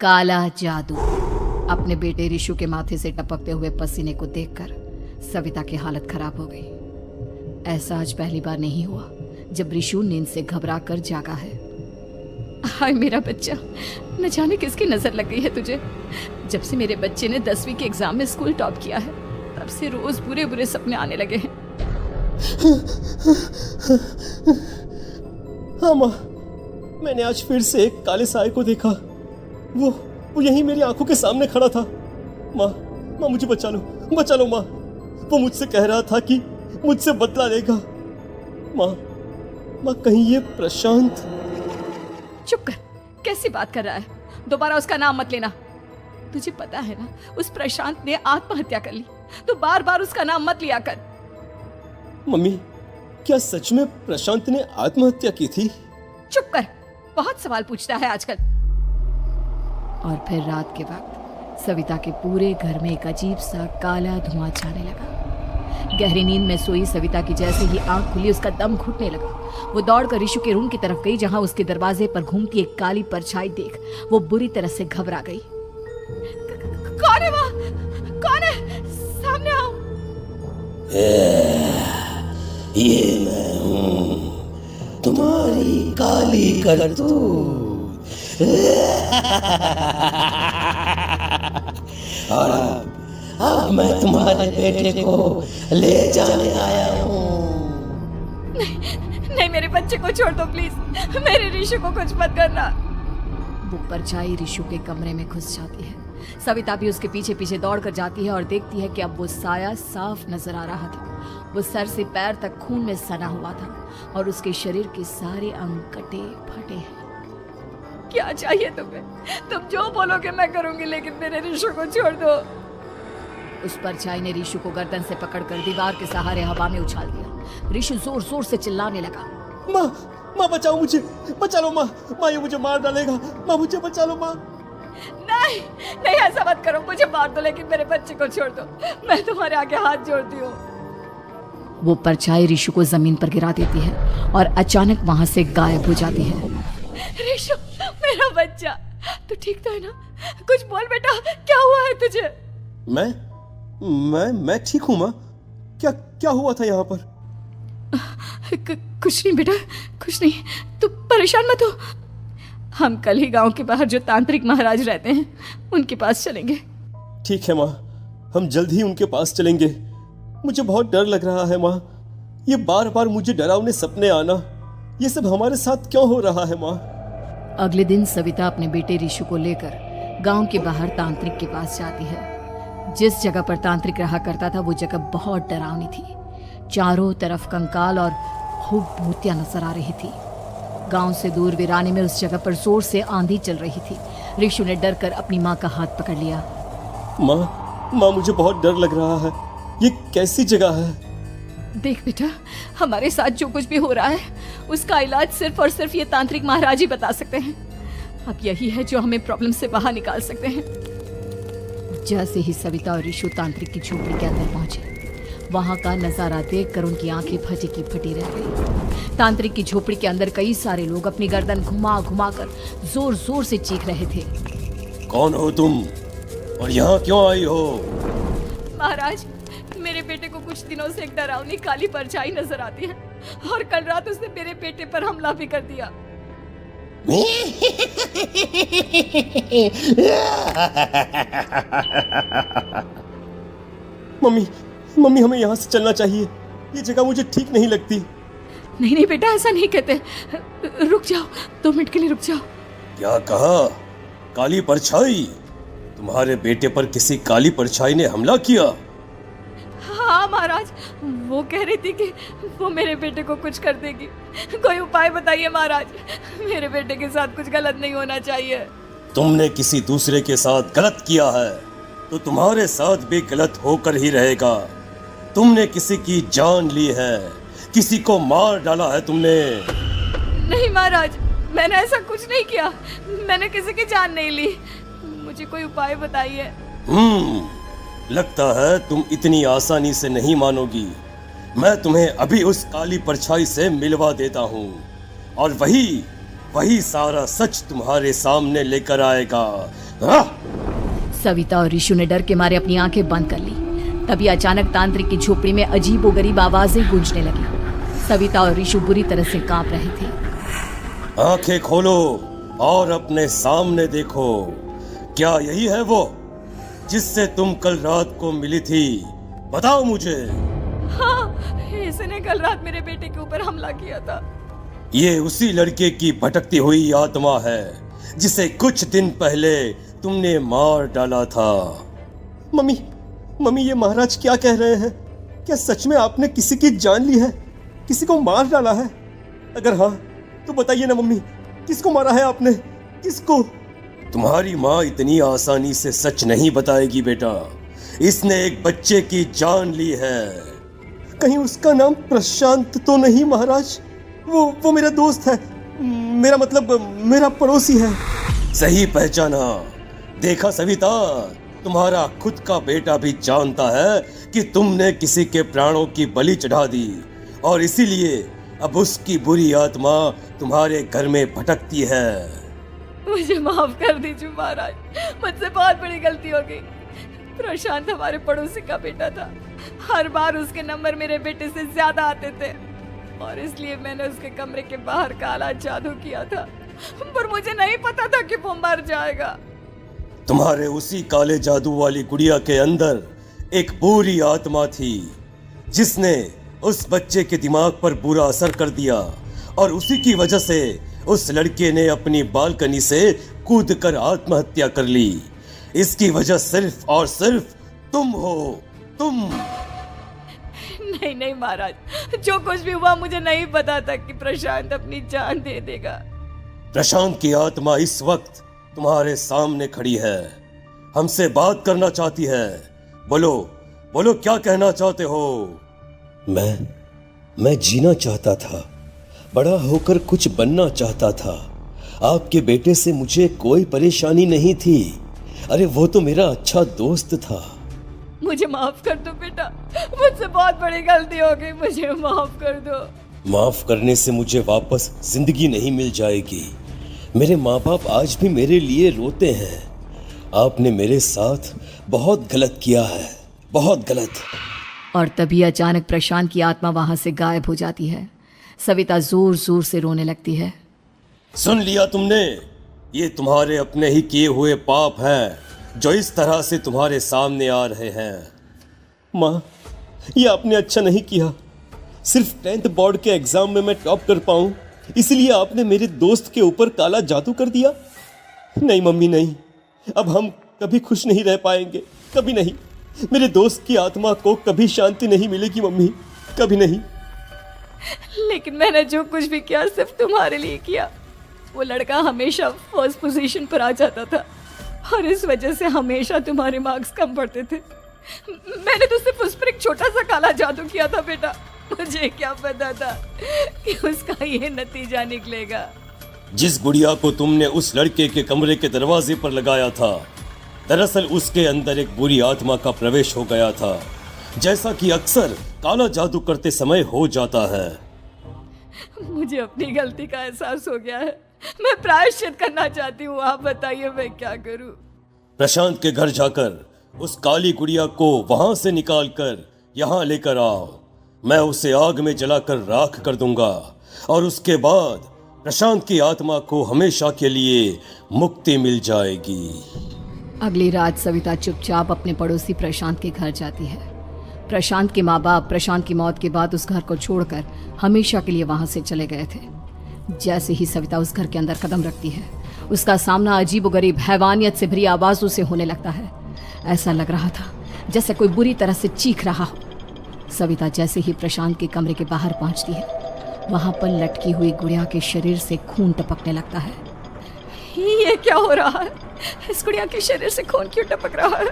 काला जादू। अपने बेटे रिशु के माथे से टपकते हुए पसीने को देखकर सविता की हालत खराब हो गई। ऐसा आज पहली बार नहीं हुआ जब रिशु नींद से घबरा कर जागा है। हाय मेरा बच्चा, न जाने किसकी नजर लग गई है तुझे। जब से मेरे बच्चे ने 10वीं के एग्जाम में स्कूल टॉप किया है तब से रोज बुरे बुरे सपने आने लगे हैं। हाँ माँ, मैंने आज फिर से एक काले साए को देखा। वो यहीं मेरी आंखों के सामने खड़ा था। माँ मुझे बचा लो माँ। वो मुझसे कह रहा था कि मुझसे बदला लेगा। माँ कहीं ये प्रशांत। चुप कर, कैसी बात कर रहा है? दोबारा उसका नाम मत लेना। तुझे पता है ना उस प्रशांत ने आत्महत्या कर ली, तो बार बार उसका नाम मत लिया कर। मम्मी, क्या सच में प्रशांत ने आत्महत्या की थी? चुप कर, बहुत सवाल पूछता है आजकल। और फिर रात के वक्त सविता के पूरे घर में एक अजीब सा काला धुआं छाने लगा। गहरी नींद में सोई सविता की जैसे ही आंख खुली उसका दम घुटने लगा। वो दौड़कर रिशु के रूम की तरफ गई जहां उसके दरवाजे पर घूमती एक काली परछाई देख वो बुरी तरह से घबरा गई। कौन है वहाँ? कौन है? सामने आओ। ये मैं हूँ, तुम्हारी काली करतूत। और अब मैं तुम्हारे बेटे को ले जाने आया हूँ। नहीं, मेरे बच्चे को छोड़ दो प्लीज। मेरे रिशु को कुछ मत करना। वो परछाई रिशु के कमरे में घुस जाती है। सविता भी उसके पीछे पीछे दौड़ कर जाती है और देखती है कि अब वो साया साफ नजर आ रहा था। वो सर से पैर तक खून में सना हुआ था और उसके शरीर के सारे अंग कटे फटे हैं। क्या चाहिए तुम्हें? तुम जो बोलोगे मैं करूंगी, लेकिन मेरे रिशु को छोड़ दो। उस परछाई ने रिशु को गर्दन से पकड़कर दीवार के सहारे हवा में उछाल दिया। रिशु जोर जोर से चिल्लाने लगा। माँ बचाओ मुझे, बचा लो माँ। ये मुझे मार डालेगा। माँ मुझे बचा लो माँ। नहीं ऐसा मत करो, मुझे मार दो लेकिन मेरे बच्चे को छोड़ दो। मैं तुम्हारे आगे हाथ जोड़ती हूँ। वो परछाई रिशु को जमीन पर गिरा देती है और अचानक वहां से गायब हो जाती है। रिशु, मेरा बच्चा, तू ठीक तो है ना? कुछ बोल बेटा, क्या हुआ है तुझे? मैं ठीक हूँ माँ। क्या हुआ था यहाँ पर? कुछ नहीं बेटा, कुछ नहीं। तू परेशान मत हो। हम कल ही गांव के बाहर जो तांत्रिक महाराज रहते हैं उनके पास चलेंगे। ठीक है माँ, हम जल्द ही उनके पास चलेंगे। मुझे बहुत डर लग रहा है माँ। ये बार बार मुझे डरावने सपने आना, ये सब हमारे साथ क्यों हो रहा है माँ? अगले दिन सविता अपने बेटे रिशु को लेकर गांव के बाहर तांत्रिक के पास जाती है। जिस जगह पर तांत्रिक रहा करता था वो जगह बहुत डरावनी थी। चारों तरफ कंकाल और खूब भूतियां नजर आ रही थी। गांव से दूर वीराने में उस जगह पर जोर से आंधी चल रही थी। रिशु ने डर कर अपनी माँ का हाथ पकड़ लिया। माँ मुझे बहुत डर लग रहा है। ये कैसी जगह है? देख बेटा, हमारे साथ जो कुछ भी हो रहा है उसका इलाज सिर्फ और सिर्फ ये तांत्रिक महाराज ही बता सकते हैं। अब यही है जो हमें प्रॉब्लम से बाहर निकाल सकते हैं। जैसे ही सविता और रिशु तांत्रिक की झोपड़ी के अंदर पहुंचे, वहां का नजारा देखकर उनकी आंखें फटी की फटी रह गई। तांत्रिक की झोपड़ी के अंदर कई सारे लोग अपनी गर्दन घुमा घुमा कर जोर जोर से चीख रहे थे। कौन हो तुम और यहाँ क्यों आई हो? महाराज, मेरे बेटे को कुछ दिनों से एक डरावनी काली परछाई नजर आती है और कल रात उसने मेरे बेटे पर हमला भी कर दिया। मम्मी हमें यहाँ से चलना चाहिए। ये जगह मुझे ठीक नहीं लगती। नहीं बेटा, ऐसा नहीं कहते। रुक जाओ, 2 मिनट के लिए रुक जाओ। क्या कहा? काली परछाई? तुम्हारे बेटे पर किसी काली परछाई ने हमला किया? हाँ महाराज, वो कह रही थी कि वो मेरे बेटे को कुछ कर देगी। कोई उपाय बताइए महाराज, मेरे बेटे के साथ कुछ गलत नहीं होना चाहिए। तुमने किसी दूसरे के साथ गलत किया है तो तुम्हारे साथ भी गलत होकर ही रहेगा। तुमने किसी की जान ली है, किसी को मार डाला है तुमने। नहीं महाराज, मैंने ऐसा कुछ नहीं किया। मैंने किसी की जान नहीं ली। मुझे कोई उपाय बताइए। लगता है तुम इतनी आसानी से नहीं मानोगी। मैं तुम्हें अभी उस काली परछाई से मिलवा देता हूँ और वही सारा सच तुम्हारे सामने लेकर आएगा। हाँ? सविता और ऋषु ने डर के मारे अपनी आंखें बंद कर ली। तभी अचानक तांत्रिक की झोपड़ी में अजीबोगरीब आवाजें गूंजने लगी। सविता और ऋषु बुरी तरह से कांप रहे थे। आंखें खोलो और अपने सामने देखो। क्या यही है वो जिससे तुम कल रात को मिली थी? बताओ मुझे। हाँ, इसने कल रात मेरे बेटे के ऊपर हमला किया था। ये उसी लड़के की भटकती हुई आत्मा है जिसे कुछ दिन पहले तुमने मार डाला था। मम्मी, मम्मी, ये महाराज क्या कह रहे हैं? क्या सच में आपने किसी की जान ली है? किसी को मार डाला है? अगर हाँ तो बताइए ना मम्मी, किसको मारा है आपने? किसको? तुम्हारी माँ इतनी आसानी से सच नहीं बताएगी बेटा। इसने एक बच्चे की जान ली है। कहीं उसका नाम प्रशांत तो नहीं महाराज? वो मेरा दोस्त है, मेरा मतलब मेरा पड़ोसी है। सही पहचाना। देखा सविता, तुम्हारा खुद का बेटा भी जानता है कि तुमने किसी के प्राणों की बलि चढ़ा दी और इसीलिए अब उसकी बुरी आत्मा तुम्हारे घर में भटकती है। मुझे माफ कर दीजिए महाराज, मुझसे बहुत बड़ी गलती हो गई। प्रशांत हमारे पड़ोसी का बेटा था। हर बार उसके नंबर मेरे बेटे से ज्यादा आते थे और इसलिए मैंने उसके कमरे के बाहर काला जादू किया था, पर मुझे नहीं पता था कि वो मर जाएगा। तुम्हारे उसी काले जादू वाली गुड़िया के अंदर एक बुरी आत्मा थी जिसने उस बच्चे के दिमाग पर बुरा असर कर दिया और उसी की वजह से उस लड़के ने अपनी बालकनी से कूदकर आत्महत्या कर ली। इसकी वजह सिर्फ और सिर्फ तुम हो, तुम। नहीं नहीं महाराज, जो कुछ भी हुआ मुझे नहीं पता था कि प्रशांत अपनी जान दे देगा। प्रशांत की आत्मा इस वक्त तुम्हारे सामने खड़ी है, हमसे बात करना चाहती है। बोलो बोलो, क्या कहना चाहते हो? मैं जीना चाहता था, बड़ा होकर कुछ बनना चाहता था। आपके बेटे से मुझे कोई परेशानी नहीं थी। अरे वो तो मेरा अच्छा दोस्त था। मुझे माफ कर दो बेटा, मुझसे बहुत बड़ी गलती हो गई, मुझे माफ कर दो। माफ करने से मुझे वापस जिंदगी नहीं मिल जाएगी। मेरे माँ बाप आज भी मेरे लिए रोते हैं। आपने मेरे साथ बहुत गलत किया है, बहुत गलत। और तभी अचानक प्रशांत की आत्मा वहां से गायब हो जाती है। सविता जोर जोर से रोने लगती है। सुन लिया तुमने? ये तुम्हारे अपने ही किए हुए पाप हैं जो इस तरह से तुम्हारे सामने आ रहे हैं। माँ, ये आपने अच्छा नहीं किया। सिर्फ 10th बोर्ड के एग्जाम में मैं टॉप कर पाऊं इसलिए आपने मेरे दोस्त के ऊपर काला जादू कर दिया। नहीं मम्मी, नहीं, अब हम कभी खुश नहीं रह पाएंगे, कभी नहीं। मेरे दोस्त की आत्मा को कभी शांति नहीं मिलेगी मम्मी, कभी नहीं। लेकिन मैंने जो कुछ भी किया सिर्फ तुम्हारे लिए किया। वो लड़का हमेशा फर्स्ट पोजीशन पर आ जाता था और इस वजह से हमेशा तुम्हारे मार्क्स कम पड़ते थे। मैंने तो सिर्फ उस पर एक छोटा सा काला जादू किया था बेटा। मुझे क्या पता था कि उसका ये नतीजा निकलेगा। जिस गुड़िया को तुमने उस लड़के के कमरे के दरवाजे पर लगाया था, दरअसल उसके अंदर एक बुरी आत्मा का प्रवेश हो गया था, जैसा कि अक्सर काला जादू करते समय हो जाता है। मुझे अपनी गलती का एहसास हो गया है, मैं प्रायश्चित करना चाहती हूँ। आप बताइए मैं क्या करूँ? प्रशांत के घर जाकर उस काली गुड़िया को वहां से निकालकर यहाँ लेकर आओ। मैं उसे आग में जलाकर राख कर दूंगा और उसके बाद प्रशांत की आत्मा को हमेशा के लिए मुक्ति मिल जाएगी। अगली रात सविता चुपचाप अपने पड़ोसी प्रशांत के घर जाती है। प्रशांत के माँ बाप प्रशांत की मौत के बाद उस घर को छोड़कर हमेशा के लिए वहां से चले गए थे। जैसे ही सविता उस घर के अंदर कदम रखती है, उसका सामना अजीबोगरीब हैवानियत से भरी आवाजों से होने लगता है। ऐसा लग रहा था जैसे कोई बुरी तरह से चीख रहा हो। सविता जैसे ही प्रशांत के कमरे के बाहर पहुंचती है, वहां पर लटकी हुई गुड़िया के शरीर से खून टपकने लगता है। ये क्या हो रहा है? इस गुड़िया के शरीर से खून क्यों टपक रहा है?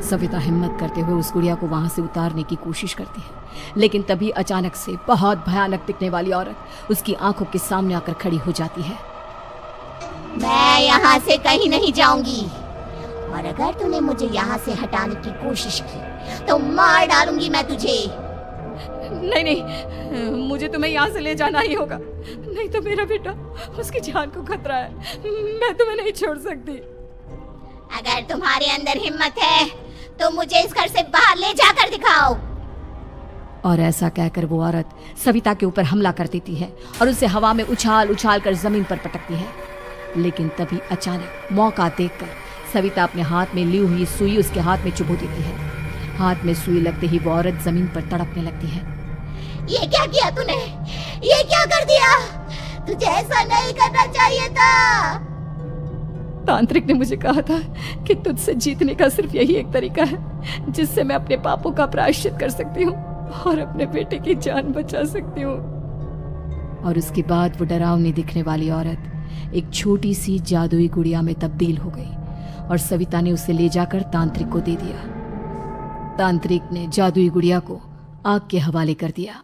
सविता हिम्मत करते हुए उस गुड़िया को वहां से उतारने की कोशिश करती है, लेकिन तभी अचानक से बहुत भयानक दिखने वाली औरत उसकी आंखों के सामने आकर खड़ी हो जाती है। मैं यहाँ से कहीं नहीं जाऊंगी और अगर तूने मुझे यहाँ से हटाने की कोशिश की तो मार डालूंगी मैं तुझे। नहीं नहीं, मुझे तुम्हें यहाँ से ले जाना ही होगा, नहीं तो मेरा बेटा, उसकी जान को खतरा है। मैं तुम्हें नहीं छोड़ सकती। अगर तुम्हारे अंदर हिम्मत है तो मुझे इस घर से बाहर ले जाकर दिखाओ। और ऐसा कहकर वो औरत सविता के ऊपर हमला कर देती है और उसे हवा में उछाल उछाल कर जमीन पर पटकती है। लेकिन तभी अचानक मौका देखकर सविता अपने हाथ में ली हुई सुई उसके हाथ में चुभो देती है। हाथ में सुई लगते ही वो औरत जमीन पर तड़पने लगती है। ये क्या किया तूने? ये क्या कर दिया? तुझे ऐसा नहीं करना चाहिए था। तांत्रिक ने मुझे कहा था कि तुझसे जीतने का सिर्फ यही एक तरीका है जिससे मैं अपने पापों का प्रायश्चित कर सकती हूँ और अपने बेटे की जान बचा सकती हूँ। और उसके बाद वो डरावनी दिखने वाली औरत एक छोटी सी जादुई गुड़िया में तब्दील हो गई और सविता ने उसे ले जाकर तांत्रिक को दे दिया। तांत्रिक ने जादुई गुड़िया को आग के हवाले कर दिया।